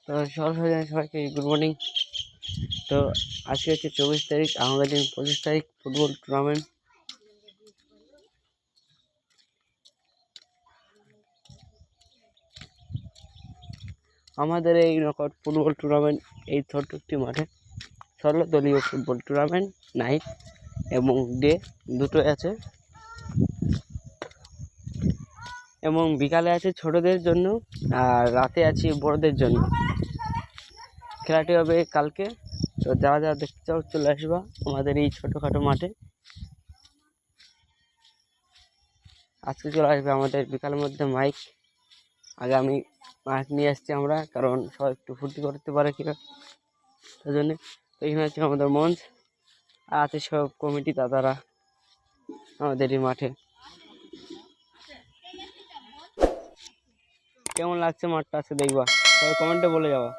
তো সবাইকে good morning. তো আজকে হচ্ছে 24 তারিখ, আমাদের দিন 25 তারিখ ফুটবল টুর্নামেন্ট। আমাদের এই নকআউট ফুটবল টুর্নামেন্ট এই ছোট্ট একটি মাঠে 16 দলীয় ফুটবল টুর্নামেন্ট নাইট এবং ডে দুটোই আছে, এবং বিকালে আছে ছোটদের জন্য আর রাতে আছে বড়দের জন্য। খেলাটি হবে কালকে। তো যারা যারা দেখতে চাও চলে আসবা আমাদের এই ছোটোখাটো মাঠে। আজকে চলে আসবে আমাদের বিকালের মধ্যে মাইক। আগে আমি মাইক নিয়ে আসছি আমরা, কারণ সবাই একটু ফুর্তি করতে পারে কিনা তার জন্যে। তো এখানে হচ্ছে আমাদের মঞ্চ, আর আছে সব কমিটি দাদারা আমাদের এই মাঠে। কেমন লাগছে মাঠটা আছে দেখবা, সবাই কমেন্টে বলে যাওয়া।